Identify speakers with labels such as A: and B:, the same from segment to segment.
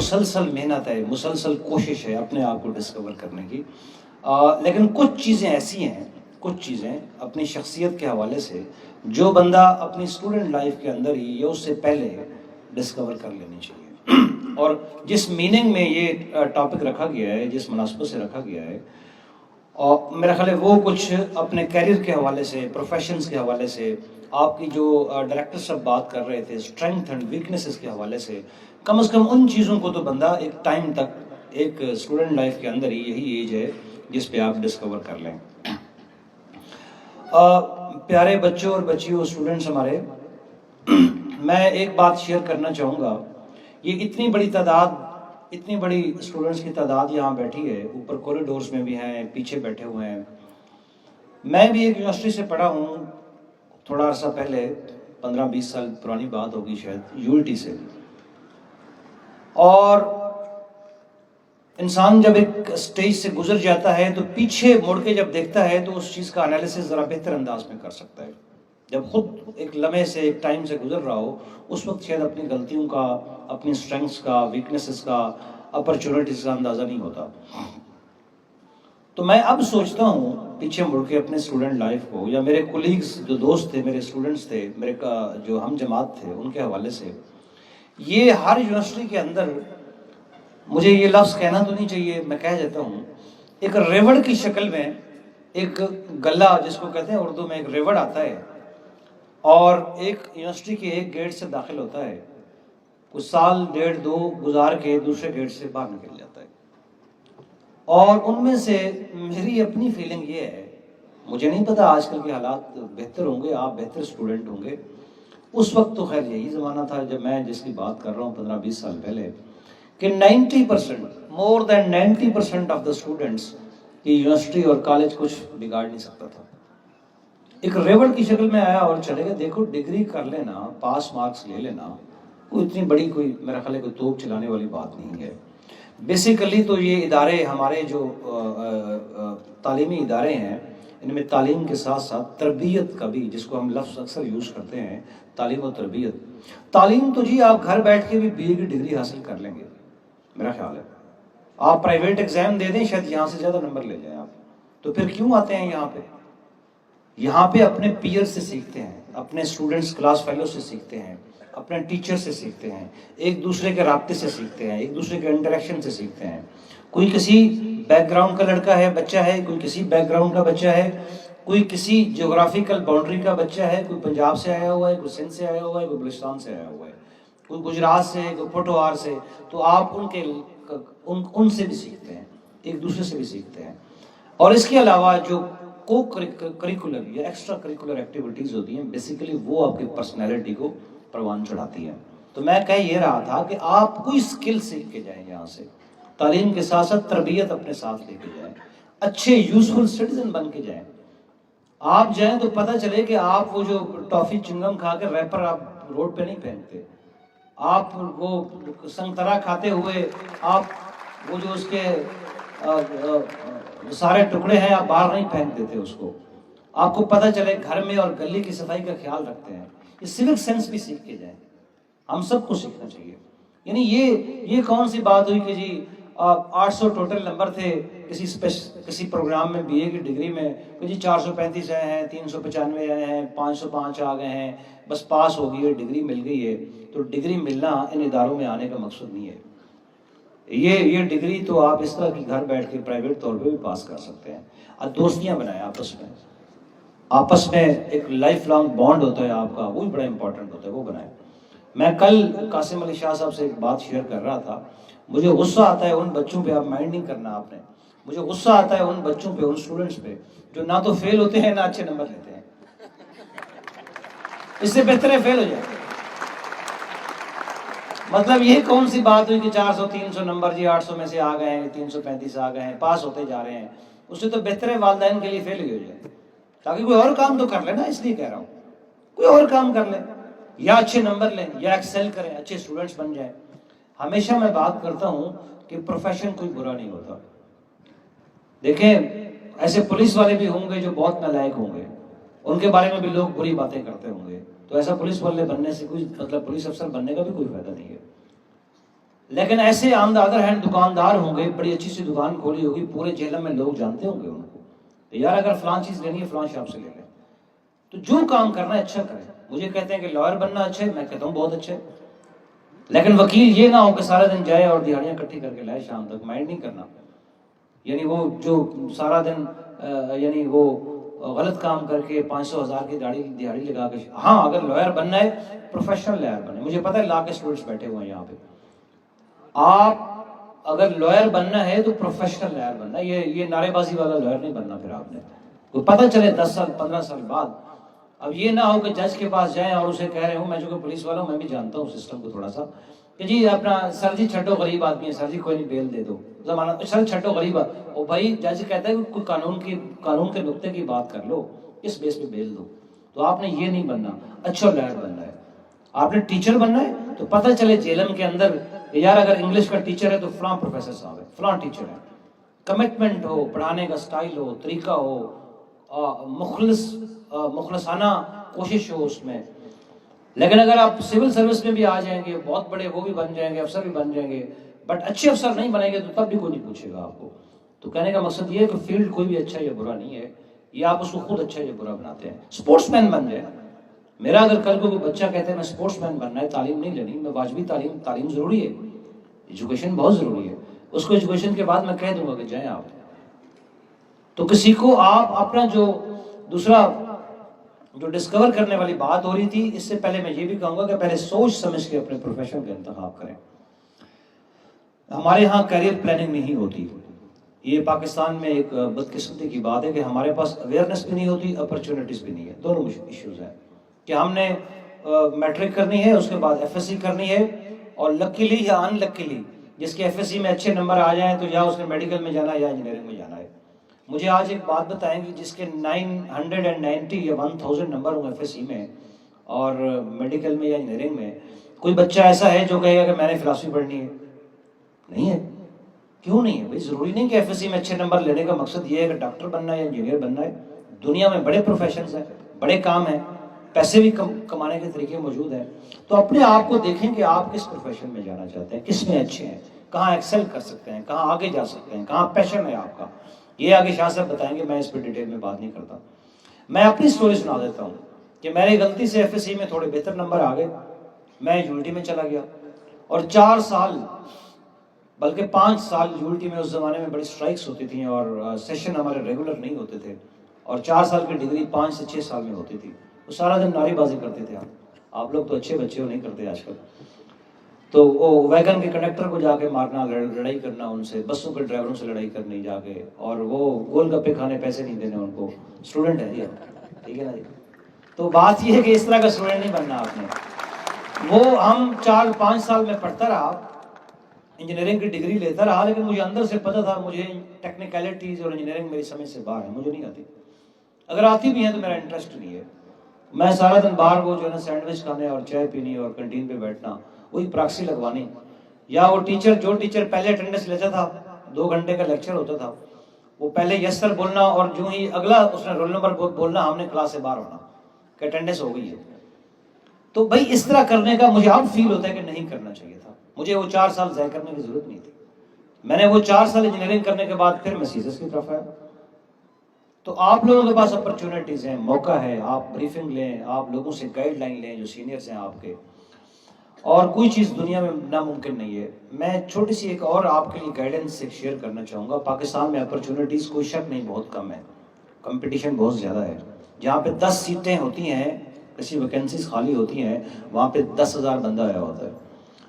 A: مسلسل محنت ہے، مسلسل کوشش ہے اپنے آپ کو ڈسکور کرنے کی، لیکن کچھ چیزیں ایسی ہیں، کچھ چیزیں اپنی شخصیت کے حوالے سے جو بندہ اپنی اسٹوڈنٹ لائف کے اندر ہی یا اس سے پہلے ڈسکور کر لینی چاہیے۔ اور جس میننگ میں یہ ٹاپک رکھا گیا ہے، جس مناسبت سے رکھا گیا ہے، اور میرا خیال ہے وہ کچھ اپنے کیریئر کے حوالے سے، پروفیشنز کے حوالے سے، آپ کی جو ڈائریکٹر صاحب بات کر رہے تھے اسٹرینتھ اینڈ ویکنیسز کے حوالے سے، کم از کم ان چیزوں کو تو بندہ ایک ٹائم تک، ایک اسٹوڈنٹ لائف کے اندر ہی یہی ایج ہے جس پہ آپ ڈسکور کر لیں۔ پیارے بچوں اور بچیوں، اسٹوڈنٹس ہمارے، میں ایک بات شیئر کرنا چاہوں گا۔ یہ اتنی بڑی تعداد، اتنی بڑی اسٹوڈنٹس کی تعداد یہاں بیٹھی ہے، اوپر کوریڈورز میں بھی ہیں، پیچھے بیٹھے ہوئے ہیں۔ میں بھی ایک یونیورسٹی سے پڑھا ہوں تھوڑا عرصہ پہلے، 15-20 سال پرانی بات ہوگی شاید، یوٹی سے۔ اور انسان جب ایک سٹیج سے گزر جاتا ہے تو پیچھے مڑ کے جب دیکھتا ہے تو اس چیز کا انالیسس ذرا بہتر انداز میں کر سکتا ہے۔ جب خود ایک لمحے سے، ایک ٹائم سے گزر رہا ہو، اس وقت شاید اپنی غلطیوں کا، اپنی اسٹرینگس کا، ویکنیسز کا، اپرچونٹیز کا اندازہ نہیں ہوتا۔ تو میں اب سوچتا ہوں پیچھے مڑ کے اپنے اسٹوڈنٹ لائف کو، یا میرے کولیگز جو دوست تھے، میرے اسٹوڈنٹس تھے، میرے جو ہم جماعت تھے، ان کے حوالے سے، یہ ہر یونیورسٹی کے اندر، مجھے یہ لفظ کہنا تو نہیں چاہیے، میں کہہ دیتا ہوں، ایک ریوڑ کی شکل میں ایک گلہ، جس کو کہتے ہیں اردو میں، ایک ریوڑ آتا ہے اور ایک یونیورسٹی کے ایک گیٹ سے داخل ہوتا ہے، کچھ سال ڈیڑھ دو گزار کے دوسرے گیٹ سے باہر نکل جاتا ہے۔ اور ان میں سے میری اپنی فیلنگ یہ ہے، مجھے نہیں پتا آج کل کے حالات بہتر ہوں گے، آپ بہتر اسٹوڈنٹ ہوں گے، اس وقت تو خیر یہی زمانہ تھا جب میں جس کی بات کر رہا ہوں 15-20 سال پہلے، کہ 90%، مور دین 90% آف دا اسٹوڈنٹس کی یونیورسٹی اور کالج کچھ بگاڑ نہیں سکتا تھا۔ ایک ریوڑ کی شکل میں آیا اور چلے گئے۔ دیکھو، ڈگری کر لینا، پاس مارکس لے لینا، کوئی اتنی بڑی، کوئی میرا خیال ہے کوئی توپ چلانے والی بات نہیں ہے۔ بیسیکلی تو یہ ادارے، ہمارے جو تعلیمی ادارے ہیں، ان میں تعلیم کے ساتھ ساتھ تربیت کا بھی، جس کو ہم لفظ اکثر یوز کرتے ہیں، تعلیم و تربیت۔ تعلیم تو جی آپ گھر بیٹھ کے بھی BA کی ڈگری حاصل کر لیں گے، میرا خیال ہے۔ آپ پرائیویٹ ایگزام دے دیں، شاید یہاں سے زیادہ نمبر لے جائیں آپ۔ تو پھر کیوں آتے ہیں یہاں پہ؟ یہاں پہ اپنے پیئر سے سیکھتے ہیں، اپنے اسٹوڈنٹس، کلاس فیلو سے سیکھتے ہیں، اپنے ٹیچر سے سیکھتے ہیں، ایک دوسرے کے رابطے سے سیکھتے ہیں، ایک دوسرے کے انٹریکشن سے سیکھتے ہیں۔ کوئی کسی بیک گراؤنڈ کا لڑکا ہے، بچہ ہے، کوئی کسی بیک گراؤنڈ کا بچہ ہے، کوئی کسی جغرافیکل باؤنڈری کا بچہ ہے، کوئی پنجاب سے آیا ہوا ہے، کوئی سندھ سے آیا ہوا ہے، کوئی بلوچستان سے آیا ہوا ہے، کوئی گجرات سے، کوئی پٹوار سے۔ تو آپ ان سے بھی سیکھتے ہیں، ایک دوسرے سے بھی سیکھتے ہیں۔ اور اس کے علاوہ جو کو کریکولر یا ایکسٹرا کریکولر ایکٹیویٹیز ہوتی ہیں، بیسیکلی وہ آپ کی پرسنالٹی کو پروان چڑھاتی ہیں۔ تو میں کہہ یہ رہا تھا کہ آپ کوئی اسکل سیکھ کے جائیں یہاں سے، تعلیم کے ساتھ ساتھ تربیت اپنے ساتھ لے کے جائیں، اچھے یوزفل سٹیزن بن کے جائیں۔ آپ جائیں تو پتہ چلے کہ آپ وہ جو ٹافی چنگم کھا کے ریپر آپ روڈ پہ نہیں پھینکتے، آپ وہ سنگترا کھاتے ہوئے، آپ وہ جو اس کے سارے ٹکڑے ہیں، آپ باہر نہیں پھینک دیتے اس کو۔ آپ کو پتہ چلے گھر میں اور گلی کی صفائی کا خیال رکھتے ہیں۔ یہ سیوک سینس بھی سیکھ کے جائیں، ہم سب کو سیکھنا چاہیے۔ یعنی یہ کون سی بات ہوئی کہ جی 800 ٹوٹل نمبر تھے کسی پروگرام میں BA کی ڈگری میں، کہ جی 435 آئے ہیں، 395 آئے ہیں، 505 آ گئے ہیں، بس پاس ہو گئی ہے، ڈگری مل گئی ہے۔ تو ڈگری ملنا ان اداروں میں آنے کا مقصد نہیں ہے۔ یہ ڈگری تو آپ اس طرح کی گھر بیٹھ کے پرائیویٹ طور پہ بھی پاس کر سکتے ہیں۔ اب دوستیاں بنائیں آپس میں ایک لائف لانگ بانڈ ہوتا ہے آپ کا، وہی بڑا امپورٹنٹ ہوتا ہے، وہ بنائیں۔ میں کل قاسم علی شاہ صاحب سے ایک بات شیئر کر رہا تھا، مجھے غصہ آتا ہے ان بچوں پہ، آپ مائنڈ نہیں کرنا آپ نے، مجھے غصہ آتا ہے ان بچوں پہ، ان اسٹوڈنٹس پہ جو نہ تو فیل ہوتے ہیں نہ اچھے نمبر لیتے ہیں۔ اس سے بہتر ہے فیل ہو جائے۔ مطلب یہ کون سی بات ہوئی کہ 400-300 نمبر جی 800 میں سے آ گئے ہیں، 335 آ گئے ہیں، پاس ہوتے جا رہے ہیں۔ اس سے تو بہتر ہے والدین کے لیے فیل ہی ہو جائے، تاکہ کوئی اور کام تو کر لے نا، اس لیے کہہ رہا ہوں کوئی اور کام کر لیں، یا اچھے نمبر لیں، یا ایکسل کریں، اچھے اسٹوڈنٹس بن جائیں۔ ہمیشہ میں بات کرتا ہوں کہ پروفیشن کوئی برا نہیں ہوتا۔ دیکھیں، ایسے پولیس والے بھی ہوں گے جو بہت نالائق ہوں گے، ان کے بارے میں بھی لوگ بری باتیں کرتے ہوں گے، تو ایسا پولیس والے بننے سے کوئی مطلب، پولیس افسر بننے کا بھی کوئی فائدہ نہیں ہے۔ لیکن ایسے آن دا ادر ہینڈ دکاندار ہوں گے، بڑی اچھی سی دکان کھولی ہوگی، پورے جہلم میں لوگ جانتے ہوں گے ان کو، یار اگر فلان چیز لینی ہے فلان شاپ سے لے لیں۔ تو جو کام کرنا ہے اچھا کریں۔ مجھے کہتے ہیں کہ لائر بننا اچھا ہے، میں کہتا ہوں بہت اچھا ہے، لیکن وکیل یہ نہ ہو کہ سارا دن جائے اور دہاڑیاں اکٹھی کر کے لائے شام تک، مائنڈ نہیں کرنا، یعنی وہ جو سارا دن یعنی وہ غلط کام کر کے 500,000 کی دہاڑی لگا کے۔ ہاں اگر لائر بننا ہے پروفیشنل لائر بنے۔ مجھے پتہ ہے لا کے اسٹوڈنٹس بیٹھے ہوئے ہیں یہاں پہ، آپ اگر لائر بننا ہے تو پروفیشنل لائر بننا ہے، یہ نعرے بازی والا لائر نہیں بننا۔ پھر آپ نے وہ پتہ چلے 10 سال 15 سال بعد، اب یہ نہ ہو کہ جج کے پاس جائیں اور اسے کہہ رہے ہوں، میں جو کہ پولیس والا ہوں میں بھی جانتا ہوں سسٹم کو تھوڑا سا، کہ جی اپنا سر جی چھٹو غریب آدمی ہے، سر جی کوئی نہیں بیل دے دو زمانہ، سر چھٹو غریب او بھائی جج کہتا ہے کہ کوئی قانون کے نقطے کی بات کر لو، اس بیس پہ بیل دو۔ تو آپ نے یہ نہیں بننا، اچھا لائر بننا ہے۔ آپ نے ٹیچر بننا ہے تو پتہ چلے جیلم کے اندر یار اگر انگلش کا ٹیچر ہے تو فلاں پروفیسر صاحب ہے، فلاں ٹیچر ہے، کمٹمنٹ ہو، پڑھانے کا سٹائل ہو، طریقہ ہو، مخلصانہ کوشش ہو اس میں۔ لیکن اگر آپ سول سروس میں بھی آ جائیں گے، بہت بڑے وہ بھی بن جائیں گے، افسر بھی بن جائیں گے، بٹ اچھے افسر نہیں بنیں گے تو تب بھی کوئی نہیں پوچھے گا آپ کو۔ تو کہنے کا مقصد یہ ہے کہ فیلڈ کوئی بھی اچھا یا برا نہیں ہے، یہ آپ اس کو خود اچھا یا برا بناتے ہیں۔ اسپورٹس مین بن جائے۔ میرا اگر کل کو کوئی بچہ کہتے ہیں میں اسپورٹس مین بننا ہے، تعلیم نہیں لینی، میں واجبی تعلیم ضروری ہے، ایجوکیشن بہت ضروری ہے، اس کو ایجوکیشن کے بعد میں کہہ دوں گا کہ جائیں آپ۔ تو کسی کو آپ اپنا جو دوسرا جو ڈسکور کرنے والی بات ہو رہی تھی، اس سے پہلے میں یہ بھی کہوں گا کہ پہلے سوچ سمجھ کے اپنے پروفیشن کا انتخاب کریں۔ ہمارے ہاں کیریئر پلاننگ نہیں ہوتی، یہ پاکستان میں ایک بدقسمتی کی بات ہے کہ ہمارے پاس اویئرنیس بھی نہیں ہوتی، اپرچونٹیز بھی نہیں ہے، دونوں ایشوز ہیں کہ ہم نے میٹرک کرنی ہے، اس کے بعد ایف ایس سی کرنی ہے، اور لکیلی یا ان لکیلی جس کے ایف ایس سی میں اچھے نمبر آ جائیں تو یا اس نے میڈیکل میں جانا ہے یا انجینئرنگ میں جانا ہے۔ مجھے آج ایک بات بتائیں گی جس کے 990 یا 1000 نمبر ہوں ایف ایس سی میں اور میڈیکل میں یا انجینئرنگ میں، کوئی بچہ ایسا ہے جو کہے گا کہ میں نے فلاسفی پڑھنی ہے؟ نہیں ہے۔ کیوں نہیں ہے بھائی؟ ضروری نہیں کہ ایف ایس سی میں اچھے نمبر لینے کا مقصد یہ ہے کہ ڈاکٹر بننا ہے یا انجینئر بننا ہے۔ دنیا میں بڑے پروفیشنز ہیں، بڑے کام ہیں، پیسے بھی کمانے کے طریقے موجود ہیں۔ تو اپنے آپ کو دیکھیں کہ آپ کس پروفیشن میں جانا چاہتے ہیں، کس میں اچھے ہیں، کہاں ایکسل کر سکتے ہیں، کہاں آگے جا سکتے ہیں، کہاں پیشن ہے آپ کا۔ یہ آگے شاہ صاحب بتائیں گے، میں اس پہ ڈیٹیل میں بات نہیں کرتا۔ میں اپنی سٹوری سنا دیتا ہوں کہ میری غلطی سے ایف ایس سی میں تھوڑے بہتر نمبر آ گئے، میں یونیورسٹی میں چلا گیا اور 4 سال بلکہ 5 سال یونیورسٹی میں، اس زمانے میں بڑی سٹرائکس ہوتی تھیں اور سیشن ہمارے ریگولر نہیں ہوتے تھے، اور 4 سال کی ڈگری 5 سے 6 سال میں ہوتی تھی۔ وہ سارا دن نعرے بازی کرتے تھے۔ آپ لوگ تو اچھے بچے ہو، نہیں کرتے آج کل۔ تو وہ ویگن کے کنڈکٹر کو جا کے مارنا، لڑائی کرنا ان سے، بسوں کے ڈرائیوروں سے لڑائی کرنی جا کے، اور وہ گول گپے کھانے، پیسے نہیں دینے ان کو۔ اسٹوڈنٹ ہے جی، ٹھیک ہے نا جی۔ تو بات یہ ہے کہ اس طرح کا اسٹوڈنٹ نہیں بننا آپ نے۔ وہ ہم 4-5 سال میں پڑھتا رہا، انجینئرنگ کی ڈگری لیتا رہا، لیکن مجھے اندر سے پتہ تھا مجھے ٹیکنیکلٹیز اور انجینئرنگ میری سمجھ سے باہر ہے، مجھے نہیں آتی۔ اگر آتی بھی ہے تو میرا انٹرسٹ نہیں ہے۔ میں سارا دن باہر وہ جو ہے نا سینڈوچ کھانے اور چائے پینی اور کینٹین پہ بیٹھنا، وہی پراکسی لگوانی، یا وہ جو ٹیچر پہلے اٹینڈنس لیتا تھا، 2 گھنٹے کا لیکچر ہوتا تھا، وہ پہلے یس سر بولنا اور جو ہی اگلا اس نے رول نمبر بولنا، ہم نے کلاس سے باہر ہونا کہ اٹینڈنس ہو گئی ہے۔ تو بھائی اس طرح کرنے کا مجھے اب فیل ہوتا ہے کہ نہیں کرنا چاہیے تھا، مجھے وہ 4 سال ضائع کرنے کی ضرورت نہیں تھی۔ میں نے وہ 4 سال انجینئرنگ کرنے کے بعد پھر میں سیزس کی طرف آیا۔ تو آپ لوگوں کے پاس اپرچونٹیز ہیں، موقع ہے، آپ بریفنگ لیں، آپ لوگوں سے گائیڈ لائن لیں جو سینئرز ہیں آپ کے، اور کوئی چیز دنیا میں ناممکن نہیں ہے۔ میں چھوٹی سی ایک اور آپ کے لیے گائیڈنس شیئر کرنا چاہوں گا۔ پاکستان میں اپرچونٹیز کوئی شک نہیں بہت کم ہے، کمپٹیشن بہت زیادہ ہے۔ جہاں پہ 10 سیٹیں ہوتی ہیں، کسی ویکینسیز خالی ہوتی ہیں، وہاں پہ 10,000 بندہ آیا ہوتا ہے۔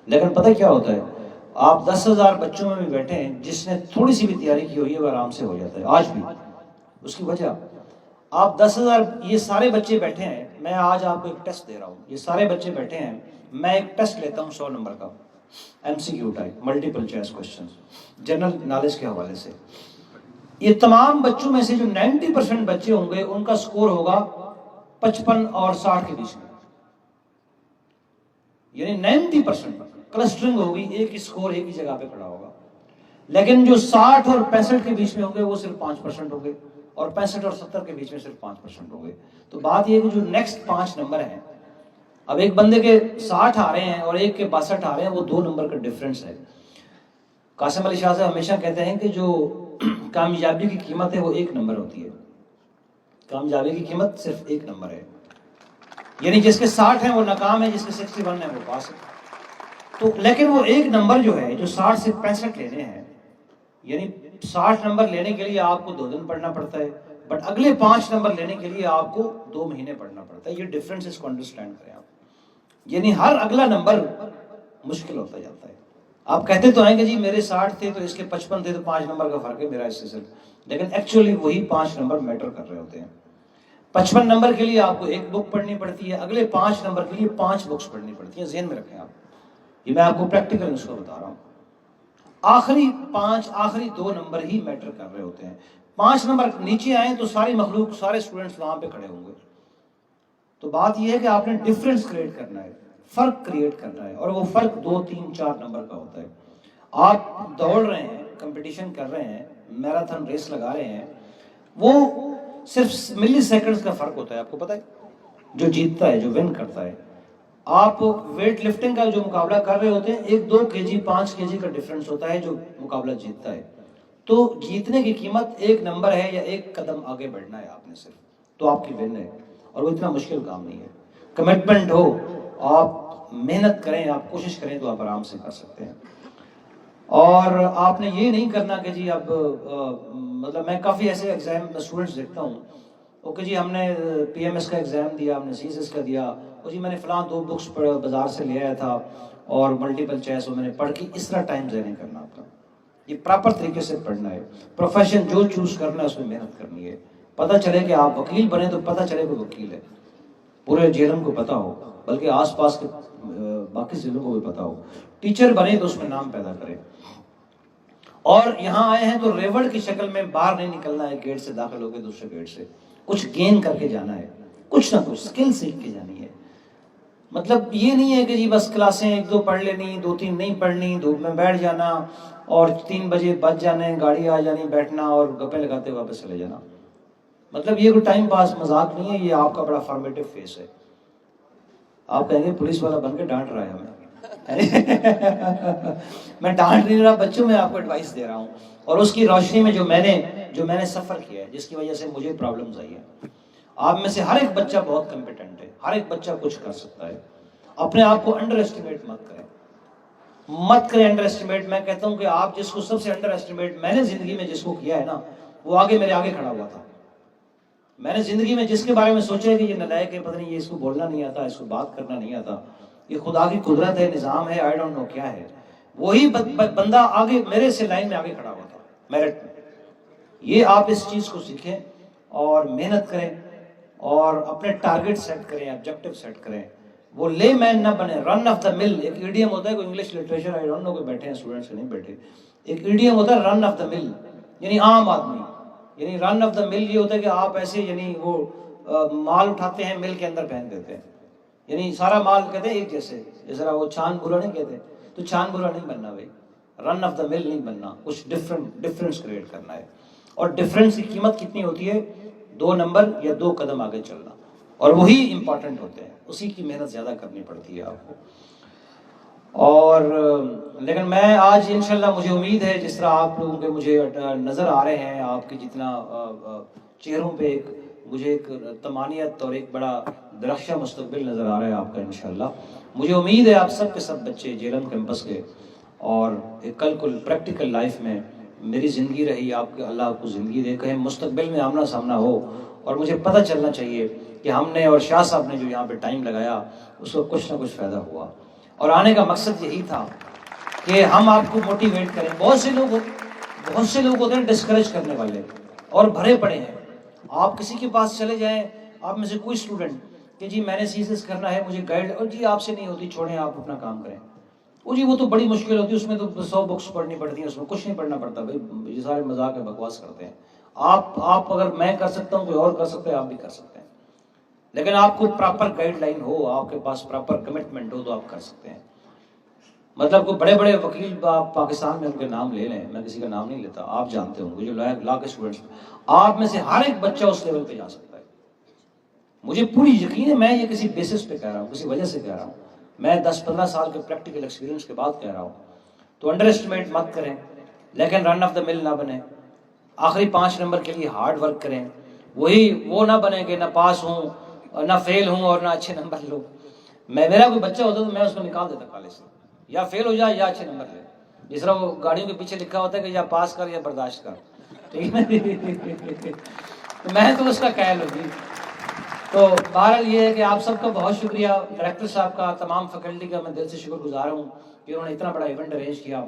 A: لیکن پتہ کیا ہوتا ہے، آپ 10,000 بچوں میں بھی بیٹھے ہیں، جس نے تھوڑی سی بھی تیاری کی ہوئی ہے وہ آرام سے ہو جاتا ہے آج بھی۔ اس کی وجہ آپ 10,000 یہ سارے بچے بیٹھے ہیں، میں آج آپ کو ایک ٹیسٹ دے رہا ہوں، یہ سارے بچے بیٹھے ہیں، میں ایک ٹیسٹ لیتا ہوں 100 نمبر کا، M C Q type, multiple choice question, general knowledge کے حوالے سے۔ یہ تمام بچوں میں سے جو 90% بچے ہوں گے ان کا سکور ہوگا 55 اور 60 کے بیچ میں، یعنی 90% کلسٹرنگ ہوگی، ایک ہی سکور ایک ہی جگہ پہ کھڑا ہوگا۔ لیکن جو 60 اور 65 کے بیچ میں ہوں گے وہ صرف 5% ہوں گے، اور 65 اور 70 کے بیچ میں صرف 5% ہوں گے۔ تو بات یہ ہے کہ جو نیکسٹ 5 نمبر ہیں اب ایک بندے کے 60 آ رہے ہیں اور ایک کے 62 آ رہے ہیں, وہ 2 نمبر کا ڈفرینس ہے. قاسم علی شاہ صاحب ہمیشہ کہتے ہیں کہ جو کامیابی کی قیمت ہے وہ 1 نمبر ہوتی ہے. کامیابی کی قیمت صرف 1 نمبر ہے. یعنی جس کے 60 ہیں وہ ناکام ہے, جس کے 61 ہیں وہ پاس ہے. تو لیکن وہ 1 نمبر جو ہے جو 60 سے 65 لینے ہیں, یعنی 60 نمبر لینے کے لیے آپ کو 2 دن پڑھنا پڑتا ہے, بٹ اگلے 5 نمبر لینے کے لیے آپ کو 2 مہینے پڑھنا پڑتا ہے. یہ ڈفرینس اس کو انڈرسٹینڈ کریں آپ. یعنی ہر اگلا نمبر مشکل ہوتا جاتا ہے. آپ کہتے تو ہیں کہ جی میرے 60 تھے تو اس کے 55 تھے, تو 5 نمبر کا فرق ہے میرا اس سے صرف, لیکن ایکچولی وہی 5 نمبر میٹر کر رہے ہوتے ہیں. 55 نمبر کے لیے آپ کو 1 بک پڑھنی پڑتی ہے, اگلے 5 نمبر کے لیے 5 بکس پڑھنی پڑتی ہیں. ذہن میں رکھیں آپ, یہ میں آپ کو پریکٹیکل اس کو بتا رہا ہوں. آخری 2 نمبر ہی میٹر کر رہے ہوتے ہیں. 5 نمبر نیچے آئیں تو ساری مخلوق, سارے اسٹوڈنٹس وہاں پہ کھڑے ہوں گے. تو بات یہ ہے کہ آپ نے ڈفرینس کریٹ کرنا ہے, فرق کریٹ کرنا ہے, اور وہ فرق 2, 3, 4 نمبر کا ہوتا ہے. آپ دوڑ رہے ہیں, کمپٹیشن کر رہے ہیں, میراتھن ریس لگا رہے ہیں, وہ صرف ملی سیکنڈز کا فرق ہوتا ہے. آپ کو پتا ہے جو جیتتا ہے, جو ون کرتا ہے. آپ ویٹ لفٹنگ کا جو مقابلہ کر رہے ہوتے ہیں, 1-2 kg 5 kg کا ڈفرینس ہوتا ہے جو مقابلہ جیتتا ہے. تو جیتنے کی قیمت 1 نمبر ہے یا 1 قدم آگے بڑھنا ہے آپ نے صرف, تو آپ کی ون ہے. اور وہ اتنا مشکل کام نہیں ہے. کمٹمنٹ ہو, آپ محنت کریں, آپ کوشش کریں تو آپ آرام سے کر سکتے ہیں. اور آپ نے یہ نہیں کرنا کہ جی اب مطلب میں کافی ایسے ایگزام اسٹوڈنٹس دیکھتا ہوں, اوکے جی ہم نے PMS کا ایگزام دیا, ہم نے CSS کا دیا, اور جی میں نے فلاں 2 بکس بازار سے لے آیا تھا اور ملٹیپل چوائس وہ میں نے پڑھ کے. اس طرح ٹائم ضائع نہیں کرنا آپ کا. یہ پراپر طریقے سے پڑھنا ہے. پروفیشن جو چوز کرنا ہے اس میں محنت کرنی ہے. پتہ چلے کہ آپ وکیل بنے تو پتہ چلے کہ وکیل ہے, پورے جیلم کو پتہ ہو, بلکہ آس پاس کے باقی ضلعوں کو بھی پتہ ہو. ٹیچر بنے تو اس میں نام پیدا کرے. اور یہاں آئے ہیں تو ریوڑ کی شکل میں باہر نہیں نکلنا ہے گیٹ سے, داخل ہو کے دوسرے گیٹ سے. کچھ گین کر کے جانا ہے, کچھ نہ کچھ سکل سیکھ کے جانی ہے. مطلب یہ نہیں ہے کہ جی بس کلاسیں 1-2 پڑھ لینی, 2-3 نہیں پڑھنی, دھوپ میں بیٹھ جانا اور 3 بجے بچ جانے, گاڑی آ جانی, بیٹھنا اور گپیں لگاتے واپس چلے جانا. مطلب یہ کوئی ٹائم پاس مذاق نہیں ہے, یہ آپ کا بڑا فارمیٹیو فیس ہے. آپ کہیں گے پولیس والا بن کے ڈانٹ رہا ہے ہمیں. میں ڈانٹ نہیں رہا بچوں, میں آپ کو ایڈوائس دے رہا ہوں, اور اس کی روشنی میں جو میں نے سفر کیا ہے, جس کی وجہ سے مجھے پرابلمز آئی ہیں. آپ میں سے ہر ایک بچہ بہت کمپیٹنٹ ہے, ہر ایک بچہ کچھ کر سکتا ہے. اپنے آپ کو انڈر ایسٹیمیٹ مت کریں انڈر ایسٹیمیٹ. میں کہتا ہوں کہ آپ جس کو سب سے انڈر ایسٹیمیٹ میں نے زندگی میں جس کو کیا ہے نا, وہ میرے آگے کھڑا ہوا تھا. میں نے زندگی میں جس کے بارے میں سوچا ہے کہ یہ نلائق ہے, پتہ نہیں یہ اس کو بولنا نہیں آتا, اس کو بات کرنا نہیں آتا, یہ خدا کی قدرت ہے, نظام ہے, آئی ڈونٹ نو کیا ہے, وہی بندہ آگے میرے سے لائن میں آگے کھڑا ہوا تھا میرٹ میں. یہ آپ اس چیز کو سیکھیں اور محنت کریں اور اپنے ٹارگٹ سیٹ کریں, آبجیکٹو سیٹ کریں. وہ لے مین نہ بنے, رن آف دا مل. ایک ایڈیم ہوتا ہے, کوئی English literature I don't know کوئی بیٹھے ہیں اسٹوڈنٹس نہیں بیٹھے, ایک ایڈیم ہوتا ہے رن آف دا مل, یعنی عام آدمی. یعنی رن آف دا مل یہ ہوتا ہے کہ آپ ایسے یعنی وہ مال اٹھاتے ہیں, مل کے اندر پھینک دیتے ہیں, یعنی سارا مال کہتے ہیں ایک جیسے, جس طرح وہ چھان برا نہیں کہتے, تو چھان برا نہیں بننا بھائی, رن آف دا مل نہیں بننا, کچھ ڈفرینس کریٹ کرنا ہے. اور ڈفرینس کی قیمت کتنی ہوتی ہے؟ 2 نمبر یا 2 قدم آگے چلنا, اور وہی امپورٹنٹ ہوتے ہیں, اسی کی محنت زیادہ کرنی پڑتی ہے آپ کو. اور لیکن میں آج انشاءاللہ مجھے امید ہے, جس طرح آپ لوگوں کے مجھے نظر آ رہے ہیں, آپ کے جتنا چہروں پہ مجھے ایک طمانینت اور ایک بڑا درخشاں مستقبل نظر آ رہا ہے آپ کا انشاءاللہ. مجھے امید ہے آپ سب کے سب بچے جیلم کیمپس کے, اور ایک کل پریکٹیکل لائف میں میری زندگی رہی, آپ کے اللہ آپ کو زندگی دے, کہیں مستقبل میں آمنا سامنا ہو, اور مجھے پتہ چلنا چاہیے کہ ہم نے اور شاہ صاحب نے جو یہاں پہ ٹائم لگایا اس کو کچھ نہ کچھ فائدہ ہوا. اور آنے کا مقصد یہی تھا کہ ہم آپ کو موٹیویٹ کریں. بہت سے لوگ ہوتے ہیں ڈسکریج کرنے والے, اور بھرے پڑے ہیں. آپ کسی کے پاس چلے جائیں, آپ میں سے کوئی اسٹوڈنٹ کہ جی میں نے CSS کرنا ہے, مجھے گائیڈ, اور جی آپ سے نہیں ہوتی, چھوڑیں آپ اپنا کام کریں. جی وہ تو بڑی مشکل ہوتی ہے, اس میں تو 100 بکس پڑھنی پڑتی ہیں, اس میں کچھ نہیں پڑھنا پڑتا بھائی, یہ سارے مذاق ہے, بکواس کرتے ہیں. آپ اگر میں کر سکتا ہوں, کوئی اور کر سکتا ہے, آپ بھی کر سکتے ہیں. لیکن آپ کو پراپر گائیڈ لائن ہو, آپ کے پاس پراپر کمٹمنٹ ہو, تو آپ کر سکتے ہیں. مطلب کوئی بڑے بڑے وکیل آپ پاکستان میں ان کے نام لے لیں, میں کسی کا نام نہیں لیتا, آپ جانتے ہوں گے جو لا کے اسٹوڈنٹس, آپ میں سے ہر ایک بچہ اس لیول پہ جا سکتا ہے. مجھے پوری یقین ہے میں یہ کسی بیسس پہ کہہ رہا ہوں، کسی وجہ سے کہہ رہا ہوں، میں 10-15 سال کے پریکٹیکل ایکسپیرینس کے بعد کہہ رہا ہوں. تو انڈر اسٹیمیٹ مت کریں، لیکن رن آف دا مل نہ بنیں، آخری 5 نمبر کے لیے ہارڈ ورک کریں. وہ نہ بنے کہ نہ پاس ہوں اور نہ فیل ہوں اور نہ اچھے نمبر لوں. میرا کوئی بچہ ہوتا تو میں اس کو نکال دیتا کالج سے، یا فیل ہو جائے یا اچھے نمبر لے. جس طرح وہ گاڑیوں کے پیچھے لکھا ہوتا ہے کہ یا پاس کر یا برداشت کر، ٹھیک ہے. تو میں تو اس کا قائل ہوں گی. تو بہرحال یہ ہے کہ آپ سب کا بہت شکریہ، ڈائریکٹر صاحب کا، تمام فیکلٹی کا میں دل سے شکر گزار ہوں کہ انہوں نے اتنا بڑا ایونٹ ارینج کیا.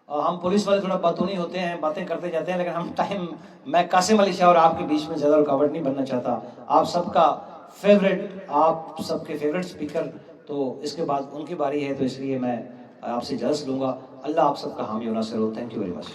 A: ہم پولیس والے تھوڑا باتونی ہوتے ہیں، باتیں کرتے جاتے ہیں، لیکن میں قاسم علی شاہ اور آپ کے بیچ میں زیادہ رکاوٹ نہیں بننا چاہتا. آپ سب کا فیوریٹ، آپ سب کے فیوریٹ اسپیکر، تو اس کے بعد ان کی باری ہے، تو اس لیے میں آپ سے اجازت لوں گا. اللہ آپ سب کا حامی و ناصر ہو. Thank you very much.